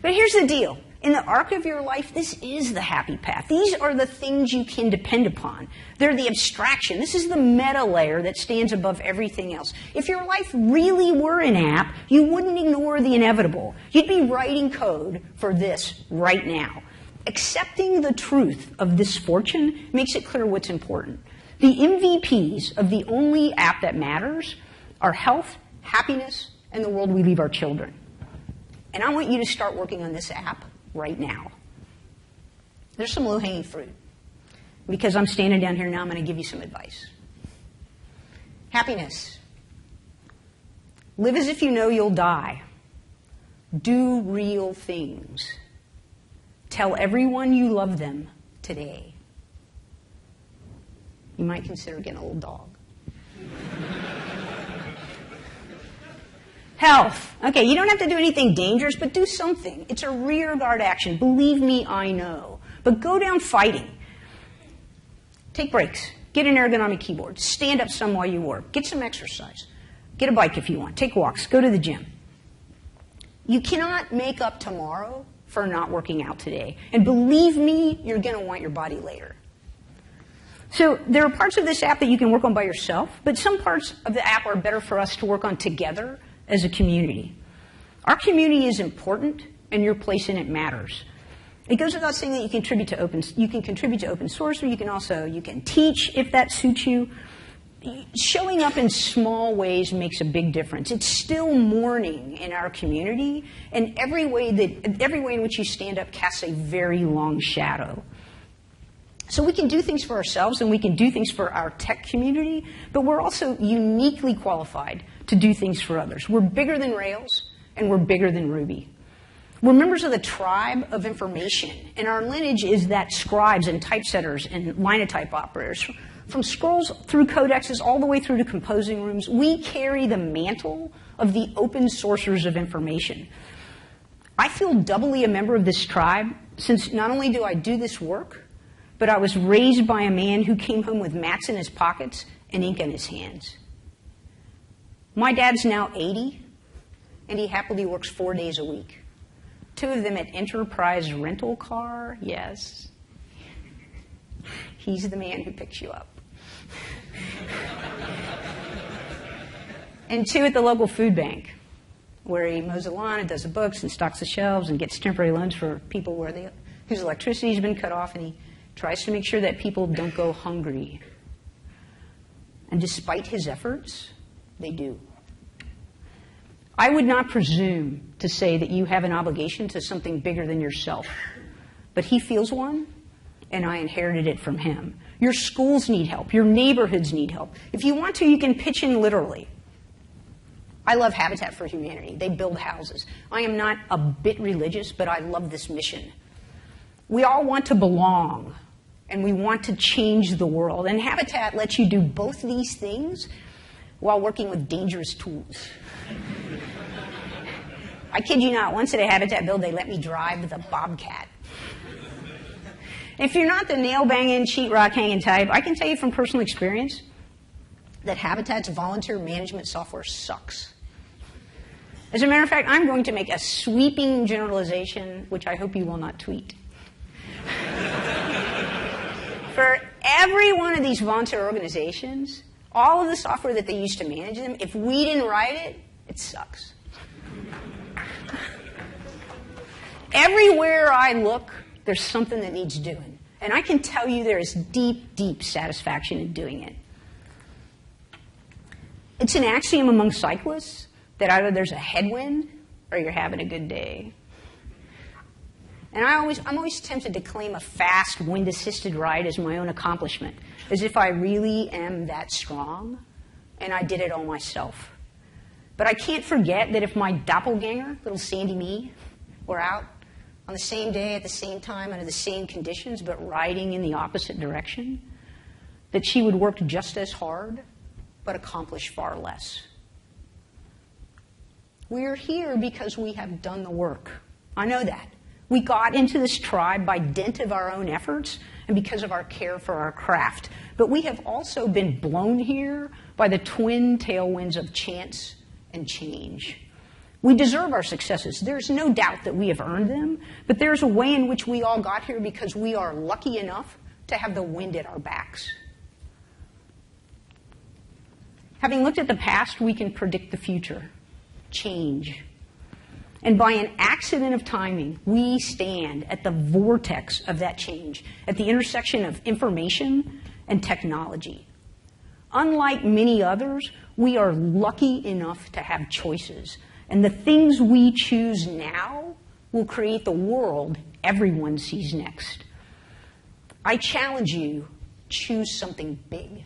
But here's the deal. In the arc of your life, this is the happy path. These are the things you can depend upon. They're the abstraction. This is the meta layer that stands above everything else. If your life really were an app, you wouldn't ignore the inevitable. You'd be writing code for this right now. Accepting the truth of this fortune makes it clear what's important. The MVPs of the only app that matters are health, happiness, and the world we leave our children. And I want you to start working on this app right now. There's some low-hanging fruit. Because I'm standing down here now, I'm going to give you some advice. Happiness. Live as if you know you'll die. Do real things. Tell everyone you love them today. You might consider getting a little dog. Health. Okay, you don't have to do anything dangerous, but do something. It's a rearguard action. Believe me, I know. But go down fighting. Take breaks. Get an ergonomic keyboard. Stand up some while you work. Get some exercise. Get a bike if you want. Take walks. Go to the gym. You cannot make up tomorrow for not working out today. And believe me, you're going to want your body later. So there are parts of this app that you can work on by yourself, but some parts of the app are better for us to work on together as a community. Our community is important, and your place in it matters. It goes without saying that you can contribute to open source, or you can teach if that suits you. Showing up in small ways makes a big difference. It's still morning in our community, and every way in which you stand up casts a very long shadow. So we can do things for ourselves and we can do things for our tech community, but we're also uniquely qualified to do things for others. We're bigger than Rails and we're bigger than Ruby. We're members of the tribe of information, and our lineage is that scribes and typesetters and line-of-type operators, from scrolls through codexes all the way through to composing rooms, we carry the mantle of the open sourcers of information. I feel doubly a member of this tribe since not only do I do this work, but I was raised by a man who came home with mats in his pockets and ink in his hands. My dad's now 80, and he happily works 4 days a week. 2 of them at Enterprise Rental Car, yes. He's the man who picks you up. And 2 at the local food bank, where he mows the lawn and does the books and stocks the shelves and gets temporary loans for people whose electricity has been cut off, and he tries to make sure that people don't go hungry. And despite his efforts, they do. I would not presume to say that you have an obligation to something bigger than yourself. But he feels one, and I inherited it from him. Your schools need help. Your neighborhoods need help. If you want to, you can pitch in literally. I love Habitat for Humanity. They build houses. I am not a bit religious, but I love this mission. We all want to belong, and we want to change the world. And Habitat lets you do both these things while working with dangerous tools. I kid you not, once at a Habitat build, they let me drive the Bobcat. If you're not the nail-banging, sheetrock-hanging type, I can tell you from personal experience that Habitat's volunteer management software sucks. As a matter of fact, I'm going to make a sweeping generalization, which I hope you will not tweet. For every one of these volunteer organizations, all of the software that they use to manage them, if we didn't write it, it sucks. Everywhere I look, there's something that needs doing. And I can tell you there is deep, deep satisfaction in doing it. It's an axiom among cyclists that either there's a headwind or you're having a good day. And I'm always tempted to claim a fast, wind-assisted ride as my own accomplishment, as if I really am that strong, and I did it all myself. But I can't forget that if my doppelganger, little Sandi me, were out on the same day at the same time under the same conditions but riding in the opposite direction, that she would work just as hard but accomplish far less. We're here because we have done the work. I know that. We got into this tribe by dint of our own efforts and because of our care for our craft. But we have also been blown here by the twin tailwinds of chance and change. We deserve our successes. There's no doubt that we have earned them, but there's a way in which we all got here because we are lucky enough to have the wind at our backs. Having looked at the past, we can predict the future. Change. And by an accident of timing, we stand at the vortex of that change, at the intersection of information and technology. Unlike many others, we are lucky enough to have choices. And the things we choose now will create the world everyone sees next. I challenge you, choose something big.